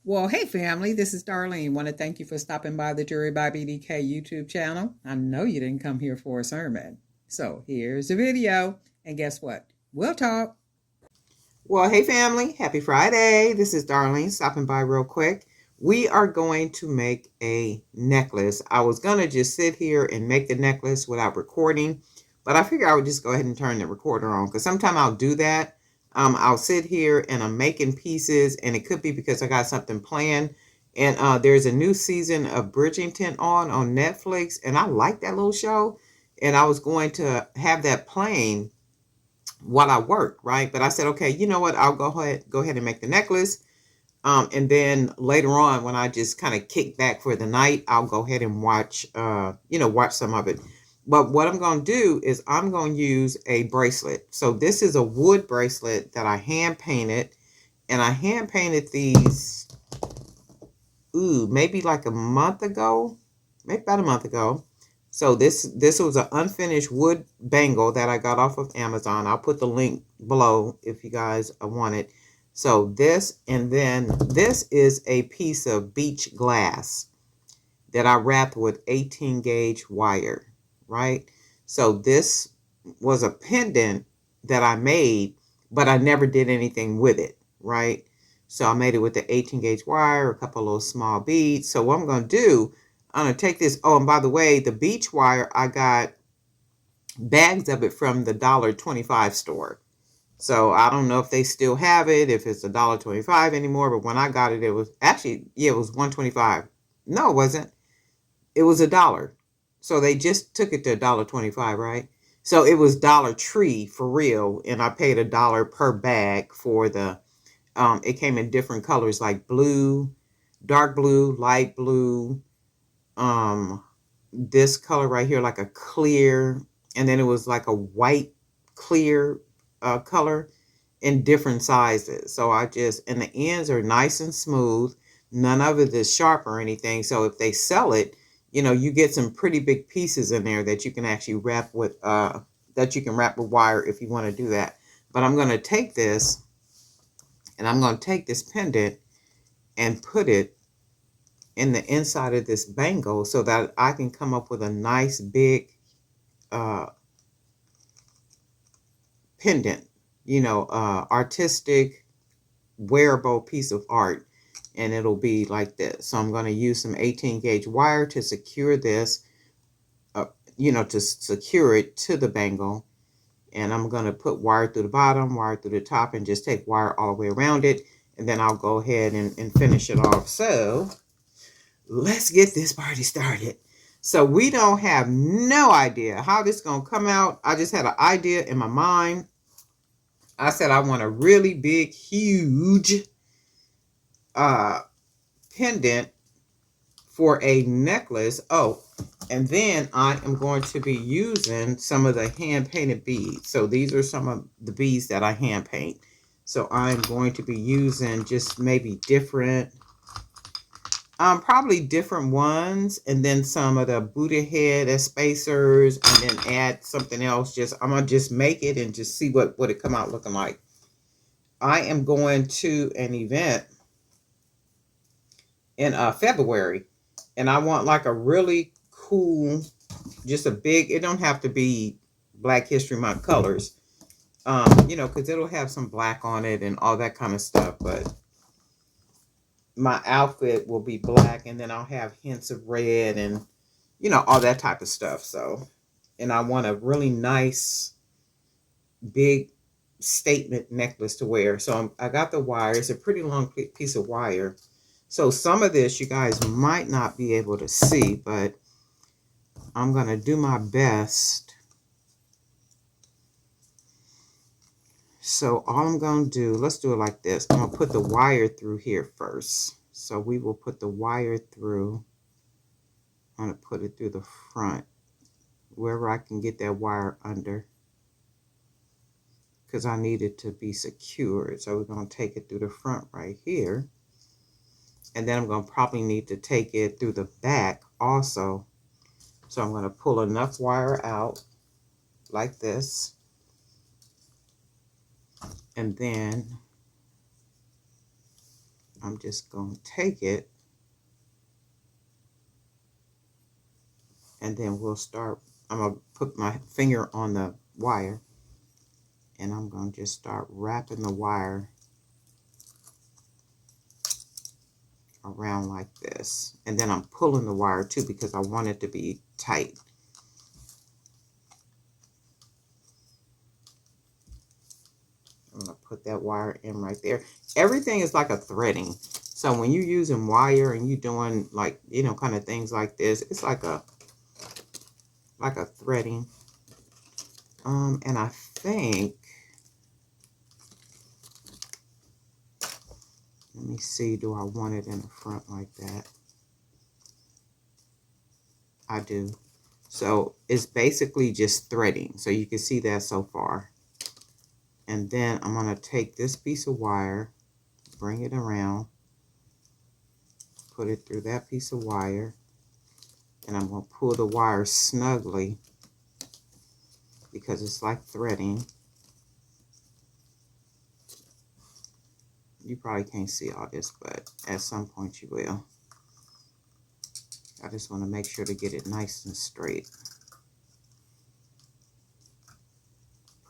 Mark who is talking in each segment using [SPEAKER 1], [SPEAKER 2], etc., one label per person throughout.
[SPEAKER 1] Well, hey family, this is Darlene. Want to thank you for stopping by the Jury by BDK YouTube channel. I know you didn't come here for a sermon. So here's the video. And guess what? We'll talk. Well, hey family, happy Friday. This is Darlene stopping by real quick. We are going to make a necklace. I was going to just sit here and make the necklace without recording, but I figured I would just go ahead and turn the recorder on because sometimes I'll do that. I'll sit here and I'm making pieces, and it could be because I got something planned. And there's a new season of Bridgerton on Netflix, and I like that little show. And I was going to have that playing while I work, right? But I said, okay, you know what? I'll go ahead and make the necklace. And then later on, when I just kind of kick back for the night, I'll go ahead and watch, watch some of it. But what I'm going to do is I'm going to use a bracelet. So this is a wood bracelet that I hand painted, and I hand painted these, maybe like a month ago, maybe about a month ago. So this was an unfinished wood bangle that I got off of Amazon. I'll put the link below if you guys want it. So this, and then this is a piece of beach glass that I wrapped with 18 gauge wire, right? So this was a pendant that I made, but I never did anything with it, right? So I made it with the 18 gauge wire, a couple of little small beads. So what I'm going to do, I'm going to take this. Oh, and by the way, the beach wire, I got bags of it from the $1.25 store. So I don't know if they still have it, if it's $1.25 anymore. But when I got it, it was actually, yeah, it was $1.25. No, it wasn't. It was $1. So they just took it to $1.25, right? So it was Dollar Tree for real, and I paid $1 per bag for the. It came in different colors like blue, dark blue, light blue. This color right here, like a clear, and then it was like a white clear color in different sizes. So I just, and the ends are nice and smooth. None of it is sharp or anything. So if they sell it, you get some pretty big pieces in there that you can actually wrap with, wire if you want to do that. But I'm going to take this, and I'm going to take this pendant and put it in the inside of this bangle so that I can come up with a nice big pendant, artistic wearable piece of art, and it'll be like this. So I'm going to use some 18 gauge wire to secure this, to secure it to the bangle. And I'm going to put wire through the bottom, wire through the top, and just take wire all the way around it. And then I'll go ahead and finish it off. So let's get this party started. So we don't have no idea how this is going to come out. I just had an idea in my mind. I said I want a really big, huge pendant for a necklace. Oh, and then I am going to be using some of the hand painted beads. So these are some of the beads that I hand paint. So I'm going to be using just maybe different, probably different ones, and then some of the Buddha head as spacers, and then add something else. I'm gonna just make it and just see what it come out looking like. I am going to an event in February, and I want like a really cool, just a big. It don't have to be Black History Month colors, because it'll have some black on it and all that kind of stuff. But my outfit will be black, and then I'll have hints of red and all that type of stuff. So, and I want a really nice big statement necklace to wear. So I got the wire. It's a pretty long piece of wire. So some of this you guys might not be able to see, but I'm going to do my best. So all I'm going to do, let's do it like this. I'm going to put the wire through here first. So we will put the wire through. I'm going to put it through the front, wherever I can get that wire under, because I need it to be secured. So we're going to take it through the front right here. And then I'm going to probably need to take it through the back also. So I'm going to pull enough wire out like this. And then I'm just going to take it, and then we'll start. I'm going to put my finger on the wire, and I'm going to just start wrapping the wire around like this. And then I'm pulling the wire too because I want it to be tight. I'm going to put that wire in right there. Everything is like a threading. So when you're using wire and you're doing like, you know, kind of things like this, it's like a threading. And I think, let me see, do I want it in the front like that? I do. So it's basically just threading. So you can see that so far. And then I'm going to take this piece of wire, bring it around, put it through that piece of wire, and I'm going to pull the wire snugly because it's like threading. You probably can't see all this, but at some point you will. I just want to make sure to get it nice and straight.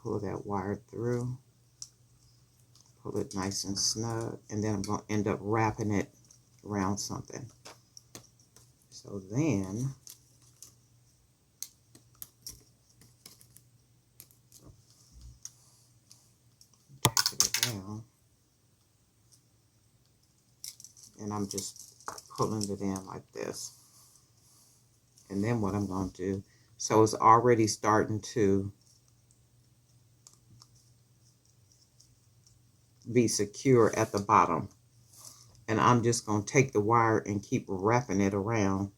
[SPEAKER 1] Pull that wire through, pull it nice and snug, and then I'm going to end up wrapping it around something. So then take it down, and I'm just pulling it in like this. And then what I'm going to do, so it's already starting to be secure at the bottom. And I'm just going to take the wire and keep wrapping it around.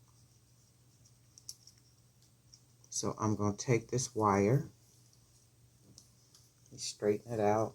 [SPEAKER 1] So I'm going to take this wire, straighten it out.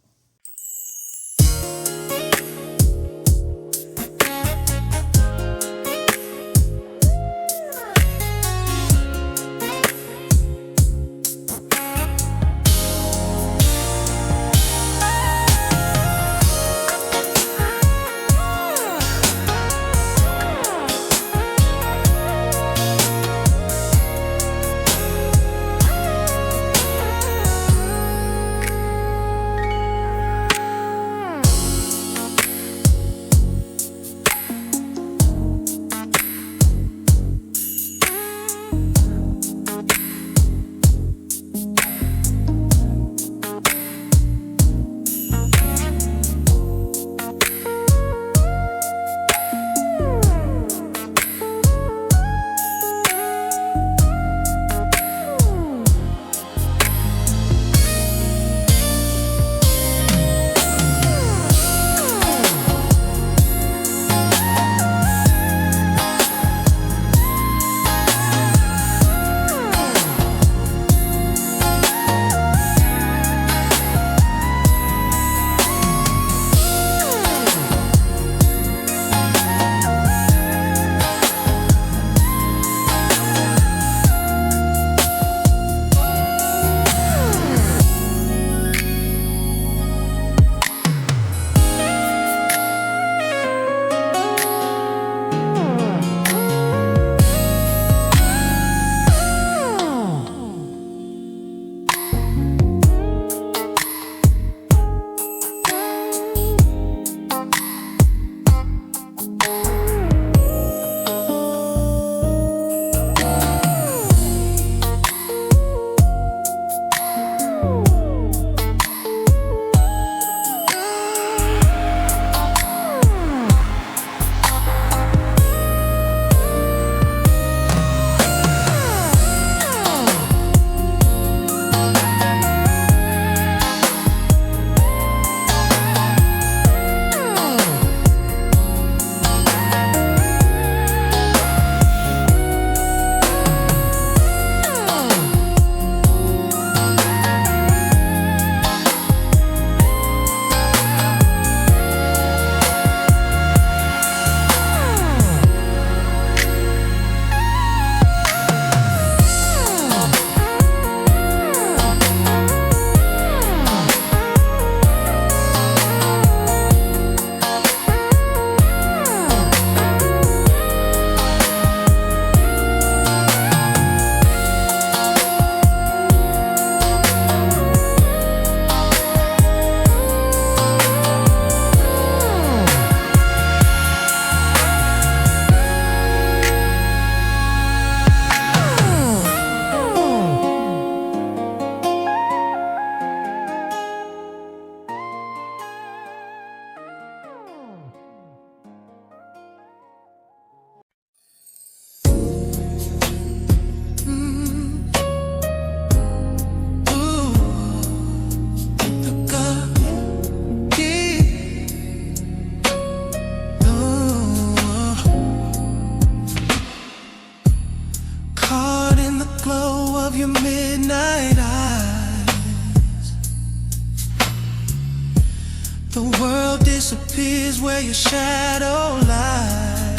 [SPEAKER 2] is where your shadow lies.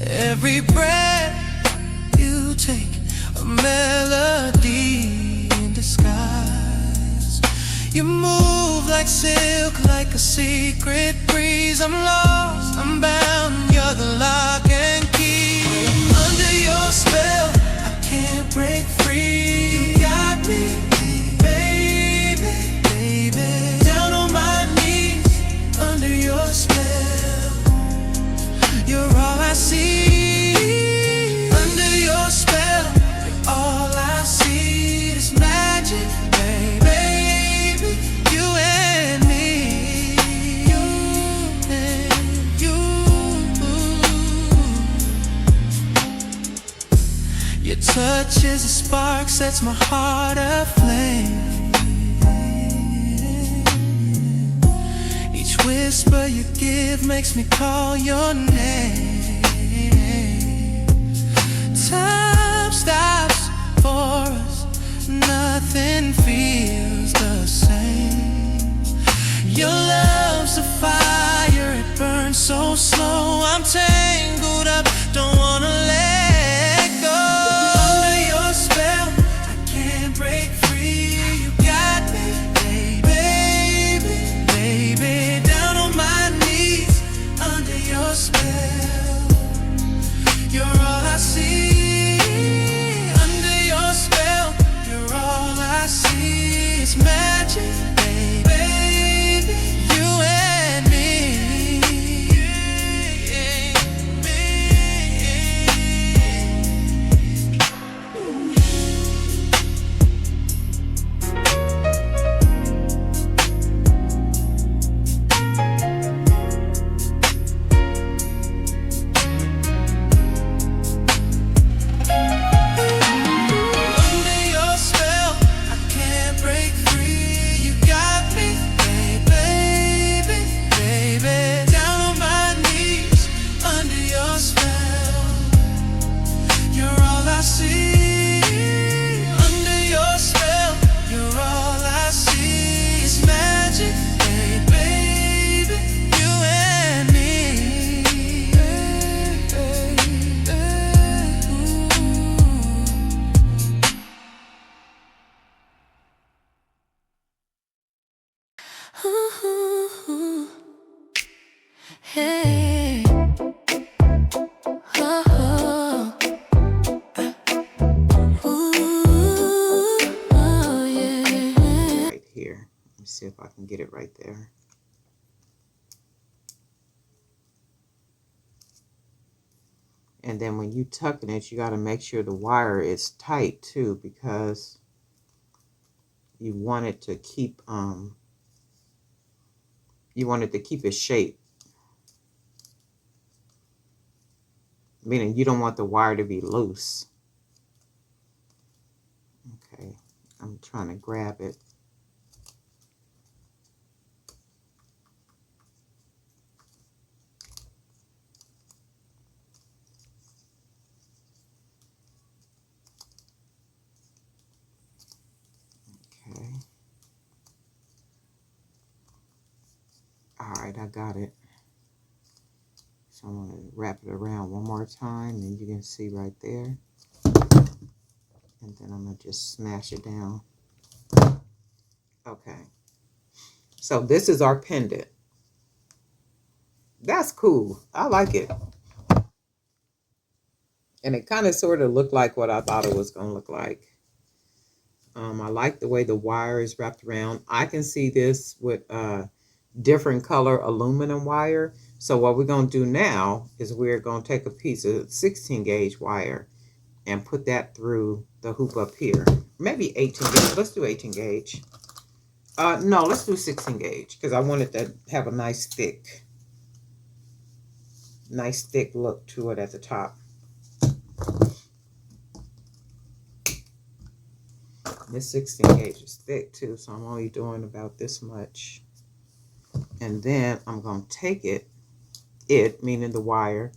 [SPEAKER 2] Every breath you take, a melody in disguise. You move like silk, like a secret breeze. I'm lost, I'm bound, you're the lock and key. Under your spell, I can't break free. You got me, baby, baby. Down on my knees, under your spell. You're all I see. Under your spell, you're all I see. It's magic, baby. You and me, you and you. Your touch is a spark, sets my heart aflame. Each whisper you give makes me call your name. Time stops for us, nothing feels the same. Your love's a fire, it burns so slow. I'm tangled up, don't wanna let go. Under your spell, I can't break free. You got me, baby, baby. Down on my knees, under your spell. You're all I see. Under your spell, you're all I see. It's magic, baby. You and me. Under your spell, I can't break free. You got me, baby, baby. Down on my knees, under your spell. You're all I see. Under your spell, you're all I see. It's magic, baby. You and me. Ooh, hey, oh, ooh, yeah.
[SPEAKER 1] Right here. Let me see if I can get it right there. And then when you tucking it, you got to make sure the wire is tight too, because you want it to keep its shape. Meaning you don't want the wire to be loose. Okay, I'm trying to grab it. Okay. All right, I got it. So I'm going to wrap it around one more time, and you can see right there. And then I'm going to just smash it down. Okay. So this is our pendant. That's cool. I like it. And it kind of sort of looked like what I thought it was going to look like. I like the way the wire is wrapped around. I can see this with different color aluminum wire. So what we're going to do now is we're going to take a piece of 16 gauge wire and put that through the hoop up here. Maybe 18 gauge. Let's do 18 gauge. No, let's do 16 gauge because I want it to have a nice thick look to it at the top. This 16 gauge is thick too, so I'm only doing about this much. And then I'm going to take it, meaning the wire,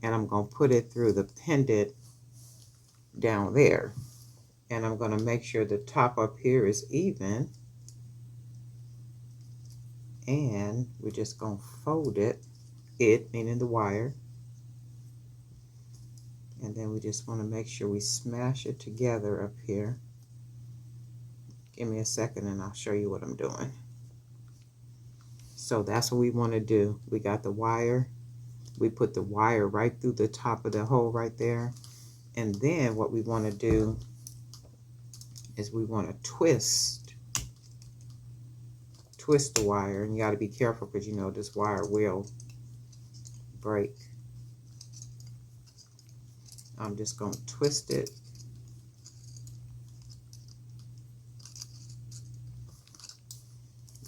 [SPEAKER 1] and I'm going to put it through the pendant down there. And I'm going to make sure the top up here is even. And we're just going to fold it, meaning the wire. And then we just want to make sure we smash it together up here. Give me a second and I'll show you what I'm doing. So that's what we want to do. We got the wire. We put the wire right through the top of the hole right there. And then what we want to do is we want to twist the wire. And you got to be careful because you know this wire will break. I'm just going to twist it.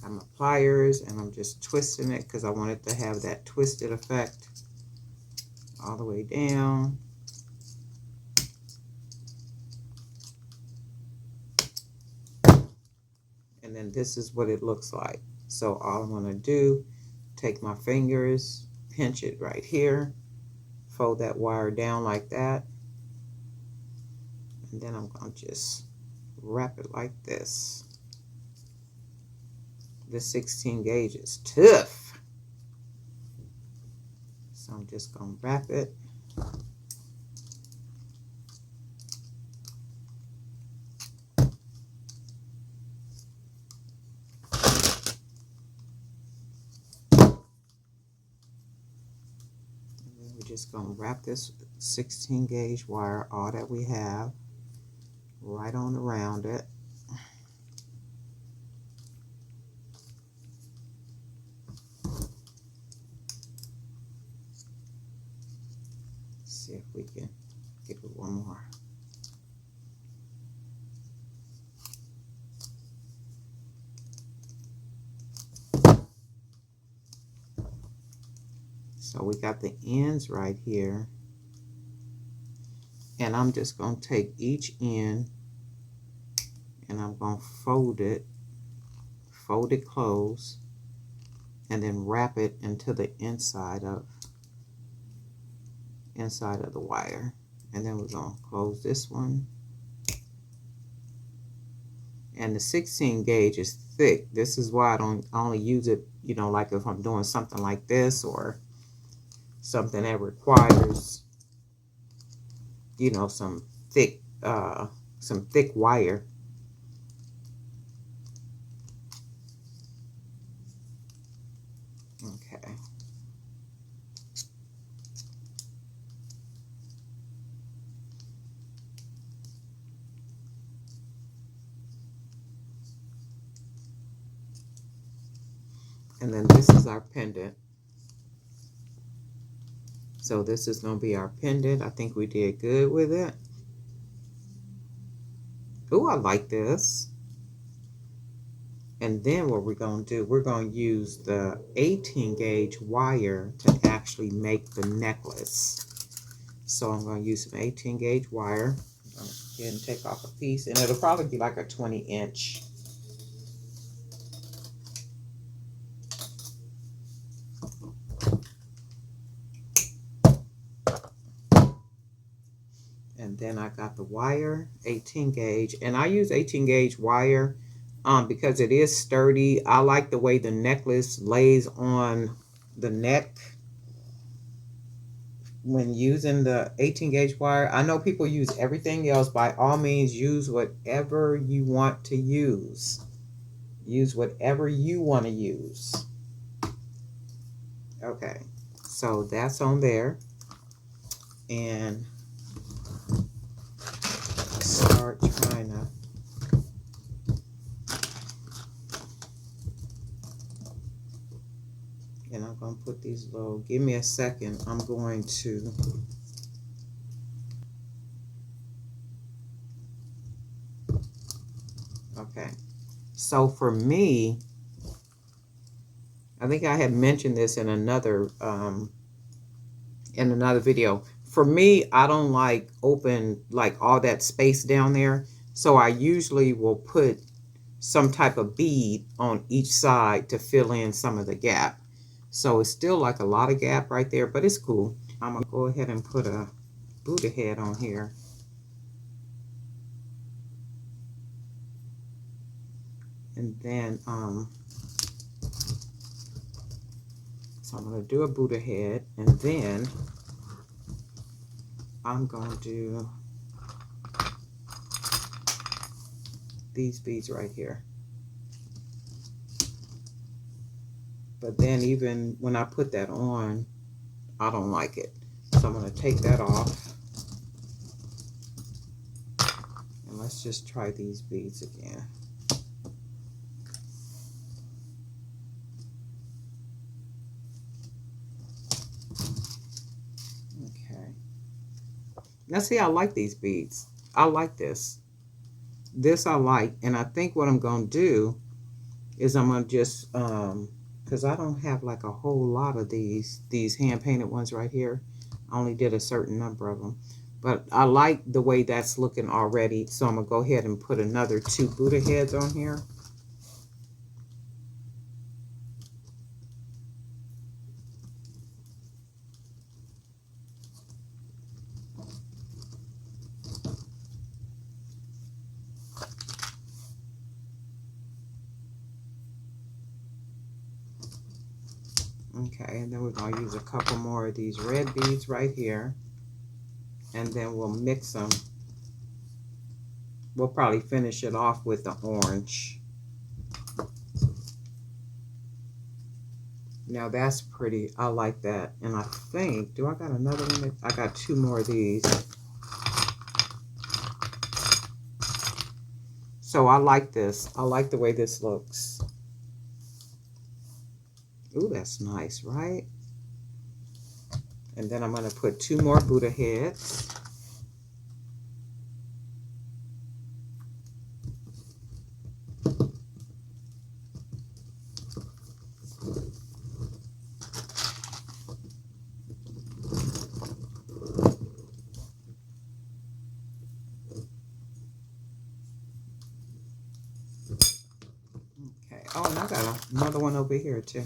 [SPEAKER 1] Got my pliers and I'm just twisting it because I want it to have that twisted effect all the way down. And then this is what it looks like. So all I'm going to do, take my fingers, pinch it right here, fold that wire down like that, and then I'm going to just wrap it like this. This 16 gauge is tough. So I'm just going to wrap it. Just going to wrap this 16 gauge wire, all that we have, right on around it. See if we can give it one more. So we got the ends right here, and I'm just going to take each end and I'm going to fold it close, and then wrap it into the inside of the wire. And then we're going to close this one. And the 16 gauge is thick. This is why I only use it, you know, like if I'm doing something like this or something that requires, you know, some thick wire. Okay. And then this is our pendant. So this is going to be our pendant. I think we did good with it. Ooh, I like this. And then what we're going to do, we're going to use the 18 gauge wire to actually make the necklace. So I'm going to use some 18 gauge wire. I'm going to go ahead and take off a piece, and it'll probably be like a 20-inch. And then I got the wire, 18 gauge, and I use 18 gauge wire because it is sturdy. I like the way the necklace lays on the neck when using the 18 gauge wire. I know people use everything else. By all means, use whatever you want to use. Use whatever you want to use. Okay, so that's on there. And start trying to and I'm going to put these little, give me a second, I'm going to okay. So for me, I think I had mentioned this in another video. For me, I don't like open like all that space down there. So I usually will put some type of bead on each side to fill in some of the gap. So it's still like a lot of gap right there, but it's cool. I'm gonna go ahead and put a Buddha head on here. And then I'm going to do a Buddha head, and then I'm going to do these beads right here. But then even when I put that on, I don't like it. So I'm going to take that off. And let's just try these beads again. Okay. Now see, I like these beads. I like this. This I like. And I think what I'm going to do is I'm going to just, because I don't have like a whole lot of these hand painted ones right here. I only did a certain number of them. But I like the way that's looking already. So I'm going to go ahead and put another 2 Buddha heads on here. Okay, and then we're going to use a couple more of these red beads right here. And then we'll mix them. We'll probably finish it off with the orange. Now that's pretty. I like that. And I think, do I got another one? I got 2 more of these. So I like this. I like the way this looks. Ooh, that's nice, right? And then I'm going to put 2 more Buddha heads. Okay. Oh, and I got another one over here too.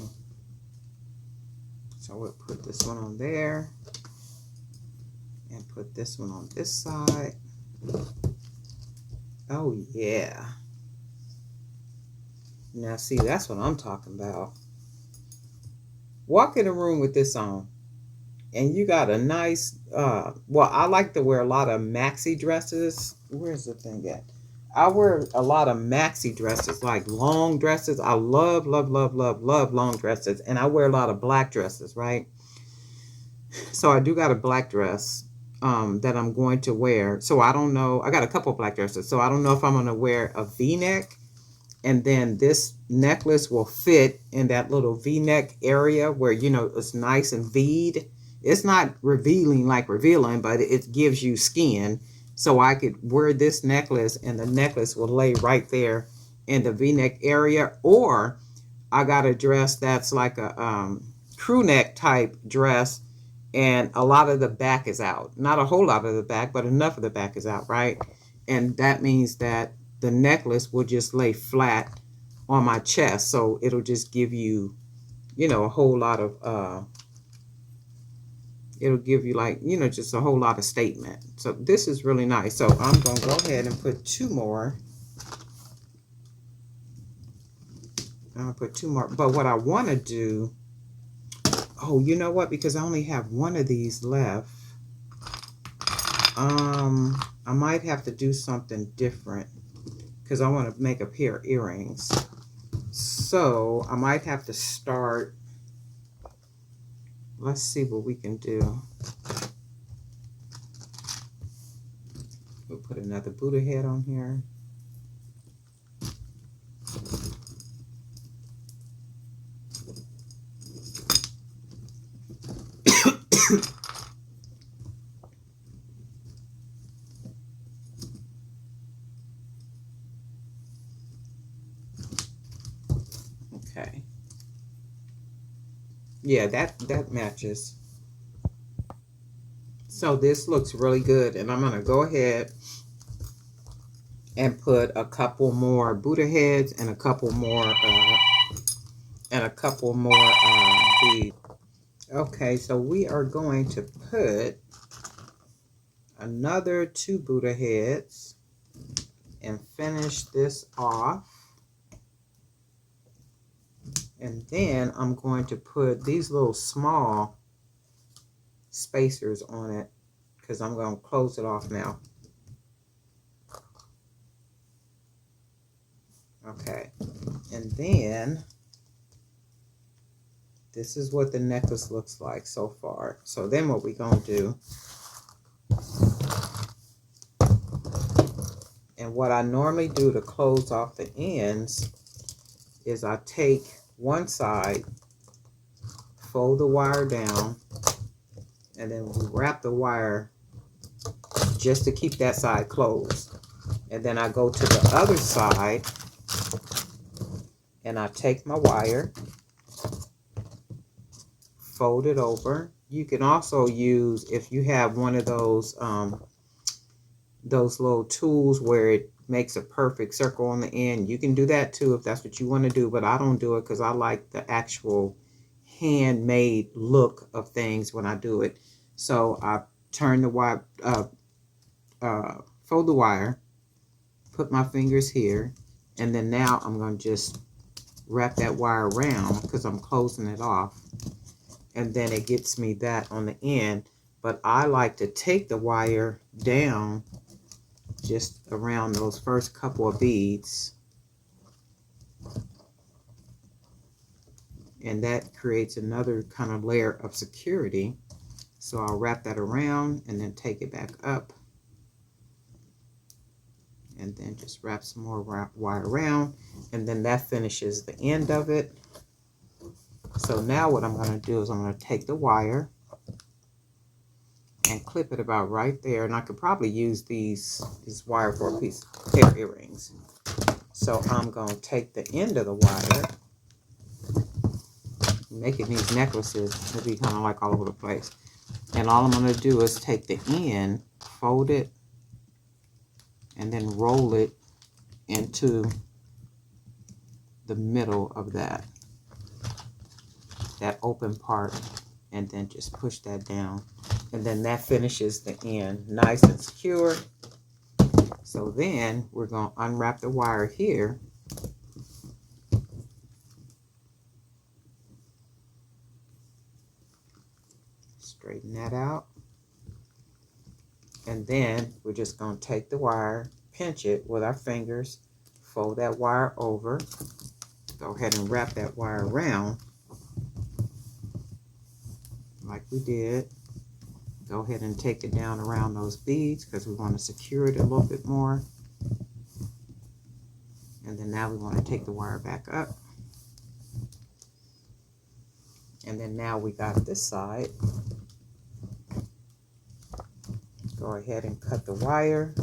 [SPEAKER 1] So we'll put this one on there. And put this one on this side. Oh, yeah. Now, see, that's what I'm talking about. Walk in a room with this on. And you got a nice, well, I like to wear a lot of maxi dresses. Where's the thing at? I wear a lot of maxi dresses, like long dresses. I love, love, love, love, love long dresses. And I wear a lot of black dresses, right? So I do got a black dress that I'm going to wear. So I don't know. I got a couple black dresses. So I don't know if I'm going to wear a V-neck. And then this necklace will fit in that little V-neck area where, you know, it's nice and V'd. It's not revealing like revealing, but it gives you skin. So I could wear this necklace and the necklace will lay right there in the V-neck area. Or I got a dress that's like a crew neck type dress and a lot of the back is out. Not a whole lot of the back, but enough of the back is out, right? And that means that the necklace will just lay flat on my chest. So it'll just give you, you know, a whole lot of, it'll give you like, you know, just a whole lot of statement. So this is really nice. So I'm going to go ahead and put 2 more. I'll put 2 more. But what I want to do, oh, you know what? Because I only have 1 of these left. I might have to do something different because I want to make a pair of earrings. So I might have to start. Let's see what we can do. We'll put another Buddha head on here. Okay. Yeah, that matches. So this looks really good, and I'm gonna go ahead and put a couple more Buddha heads and a couple more beads. Okay, so we are going to put another 2 Buddha heads and finish this off. And then I'm going to put these little small spacers on it because I'm going to close it off now. Okay, and then this is what the necklace looks like so far. So then what we're going to do, and what I normally do to close off the ends, is I take one side, fold the wire down, and then we wrap the wire just to keep that side closed. And then I go to the other side and I take my wire, fold it over. You can also use, if you have one of those little tools where it makes a perfect circle on the end, you can do that too if that's what you want to do, but I don't do it because I like the actual handmade look of things when I do it. So I turn the wire, fold the wire, put my fingers here, and then now I'm going to just wrap that wire around because I'm closing it off, and then it gets me that on the end. But I like to take the wire down just around those first couple of beads, and that creates another kind of layer of security. So I'll wrap that around and then take it back up, and then just wrap some more wire around, and then that finishes the end of it. So now what I'm going to do is I'm going to take the wire and clip it about right there, and I could probably use this wire for a pair of earrings. So I'm going to take the end of the wire, making these necklaces, they'll be kind of like all over the place, and all I'm going to do is take the end, fold it, and then roll it into the middle of that open part, and then just push that down, and then that finishes the end nice and secure. So then we're going to unwrap the wire here, straighten that out, and then we're just going to take the wire, pinch it with our fingers, fold that wire over, go ahead and wrap that wire around like we did. Go ahead and take it down around those beads because we want to secure it a little bit more. And then now we want to take the wire back up. And then now we got this side. Go ahead and cut the wire.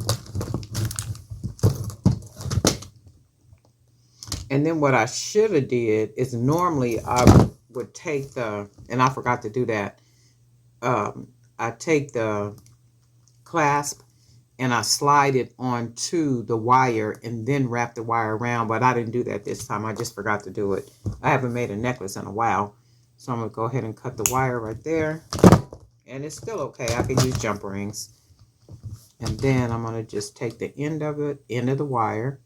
[SPEAKER 1] And then what I should have did is, normally I would take the, and I forgot to do that, I take the clasp and I slide it onto the wire and then wrap the wire around, but I didn't do that this time. I just forgot to do it. I haven't made a necklace in a while, so I'm going to go ahead and cut the wire right there, and it's still okay. I can use jump rings. And then I'm going to just take the end of the wire,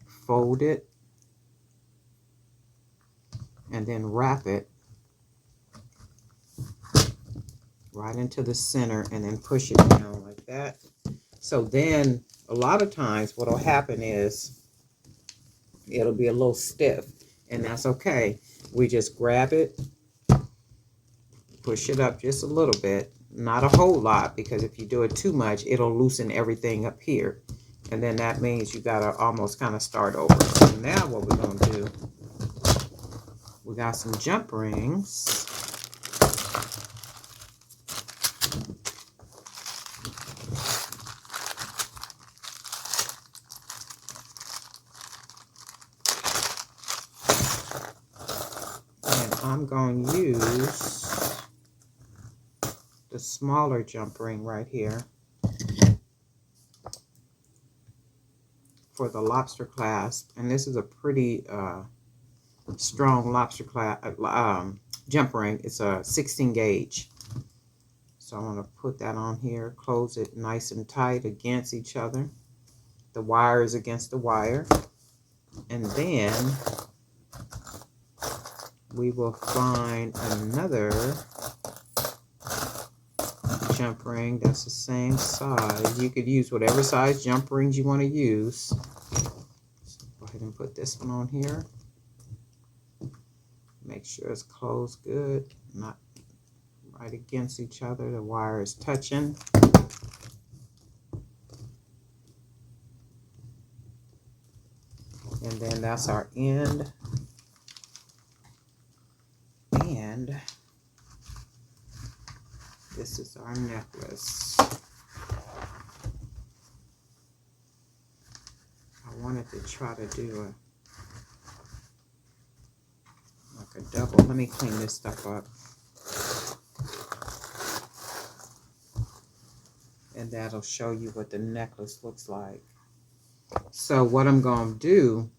[SPEAKER 1] fold it, and then wrap it right into the center, and then push it down like that. So then a lot of times what will happen is it'll be a little stiff, and that's okay. We just grab it, push it up just a little bit, not a whole lot, because if you do it too much, it'll loosen everything up here, and then that means you gotta almost kind of start over. So now what we're gonna do, we got some jump rings. I'm going to use the smaller jump ring right here for the lobster clasp, and this is a pretty strong lobster clasp jump ring. It's a 16 gauge. So I'm going to put that on here, close it nice and tight against each other. The wire is against the wire, and then we will find another jump ring that's the same size. You could use whatever size jump rings you want to use. So go ahead and put this one on here. Make sure it's closed good, not right against each other. The wire is touching. And then that's our end. And this is our necklace. I wanted to try to do a double. Let me clean this stuff up. And that'll show you what the necklace looks like. So what I'm going to do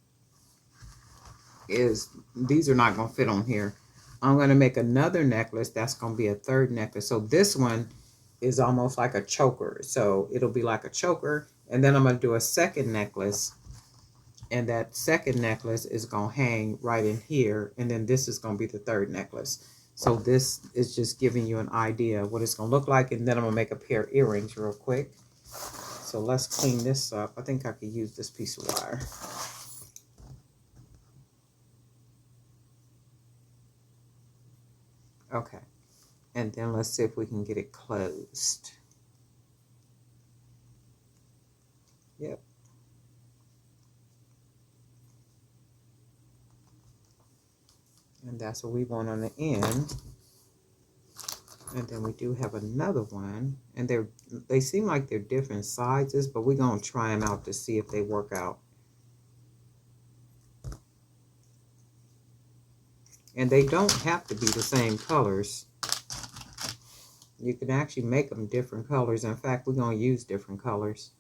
[SPEAKER 1] is, these are not going to fit on here. I'm going to make another necklace that's going to be a third necklace. So this one is almost like a choker. So it'll be like a choker. And then I'm going to do a second necklace. And that second necklace is going to hang right in here. And then this is going to be the third necklace. So this is just giving you an idea of what it's going to look like. And then I'm going to make a pair of earrings real quick. So let's clean this up. I think I could use this piece of wire. Okay. And then let's see if we can get it closed. Yep. And that's what we want on the end. And then we do have another one. And they seem like they're different sizes, but we're going to try them out to see if they work out. And they don't have to be the same colors. You can actually make them different colors. In fact, we're going to use different colors.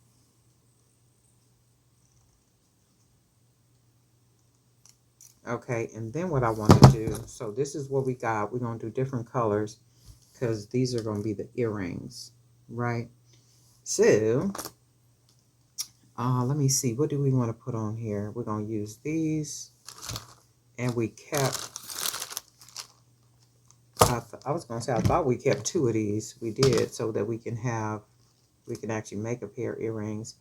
[SPEAKER 1] Okay, and then what I want to do, so this is what we got. We're going to do different colors because these are going to be the earrings, right? So, let me see. What do we want to put on here? We're going to use these. And we kept, I was going to say, I thought we kept 2 of these. We did, so that we can actually make a pair of earrings.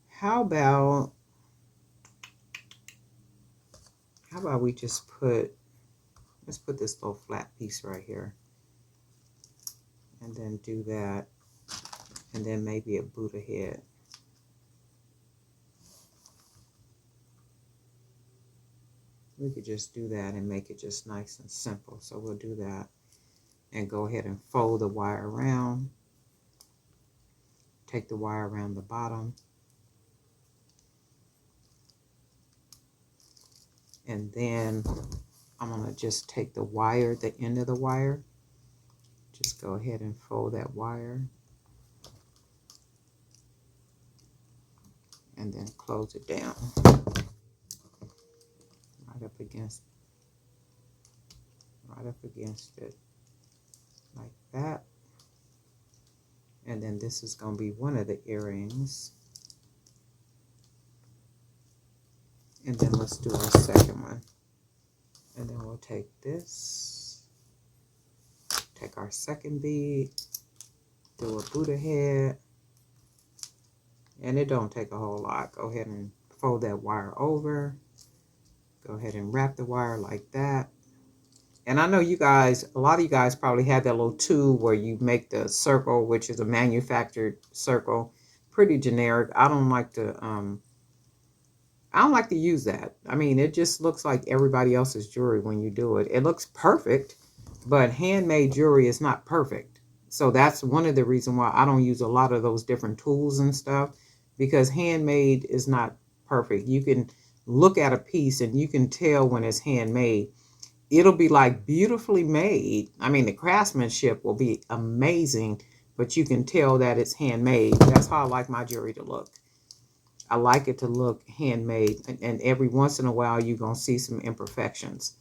[SPEAKER 1] How about we just let's put this little flat piece right here. And then do that. And then maybe a Buddha head. We could just do that and make it just nice and simple. So we'll do that. And go ahead and fold the wire around. Take the wire around the bottom. And then I'm going to just take the wire, the end of the wire. Just go ahead and fold that wire. And then close it down. Right up against it. Like that. And then this is going to be one of the earrings. And then let's do our second one. And then we'll take this, take our second bead, do a Buddha head, and it don't take a whole lot. Go ahead and fold that wire over. Go ahead and wrap the wire like that. And I know you guys, a lot of you guys probably have that little tube where you make the circle, which is a manufactured circle. Pretty generic. I don't like to use that. I mean, it just looks like everybody else's jewelry when you do it. It looks perfect, but handmade jewelry is not perfect. So that's one of the reasons why I don't use a lot of those different tools and stuff, because handmade is not perfect. You can look at a piece and you can tell when it's handmade. It'll be like beautifully made. I mean, the craftsmanship will be amazing, but you can tell that it's handmade. That's how I like my jewelry to look. I like it to look handmade, and every once in a while you're going to see some imperfections.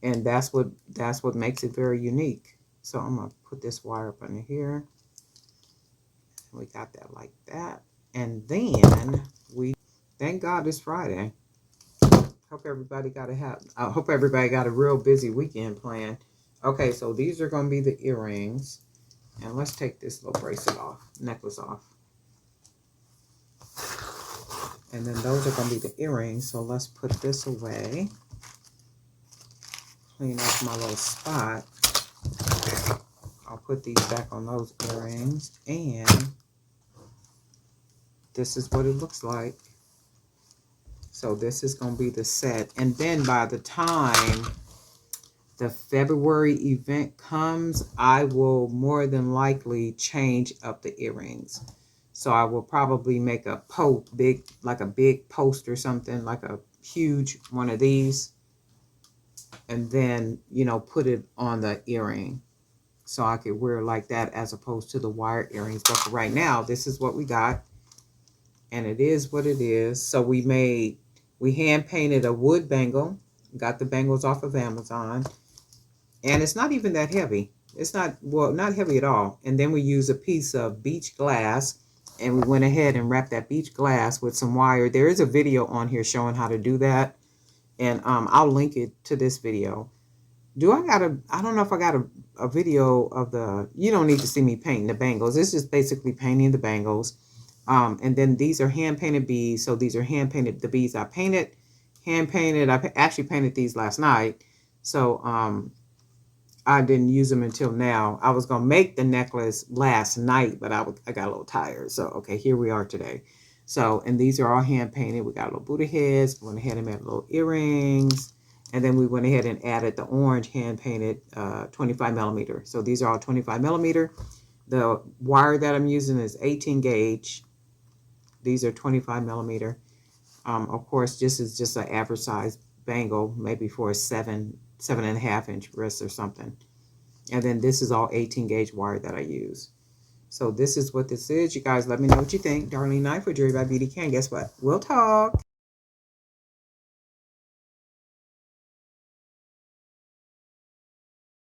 [SPEAKER 1] And that's what makes it very unique. So I'm going to put this wire up under here. We got that like that. And then thank God it's Friday. Hope everybody I hope everybody got a real busy weekend planned. Okay, so these are gonna be the earrings. And let's take this little bracelet off, necklace off. And then those are gonna be the earrings. So let's put this away. Clean off my little spot. I'll put these back on those earrings. And this is what it looks like. So this is going to be the set. And then by the time the February event comes, I will more than likely change up the earrings. So I will probably make a big post or something, like a huge one of these. And then, you know, put it on the earring. So I could wear it like that as opposed to the wire earrings. But for right now, this is what we got. And it is what it is. So we hand painted a wood bangle. Got the bangles off of Amazon. And it's not even that heavy. It's not heavy at all. And then we use a piece of beach glass. And we went ahead and wrapped that beach glass with some wire. There is a video on here showing how to do that. And I'll link it to this video. I don't know if I got a video of you don't need to see me painting the bangles. It's just basically painting the bangles. And then these are hand painted beads. So these are hand painted, the beads I painted, hand painted. I actually painted these last night. So I didn't use them until now. I was going to make the necklace last night, but I got a little tired. So, okay, here we are today. So, and these are all hand painted. We got little Buddha heads. We went ahead and made little earrings. And then we went ahead and added the orange hand painted 25 millimeter. So these are all 25 millimeter. The wire that I'm using is 18 gauge. These are 25 millimeter. Of course, this is just an average size bangle, maybe for a 7.5 inch wrist or something. And then this is all 18 gauge wire that I use. So this is what this is. You guys let me know what you think. Darlene Knife for Jewelry by Beauty Can. Guess what? We'll talk.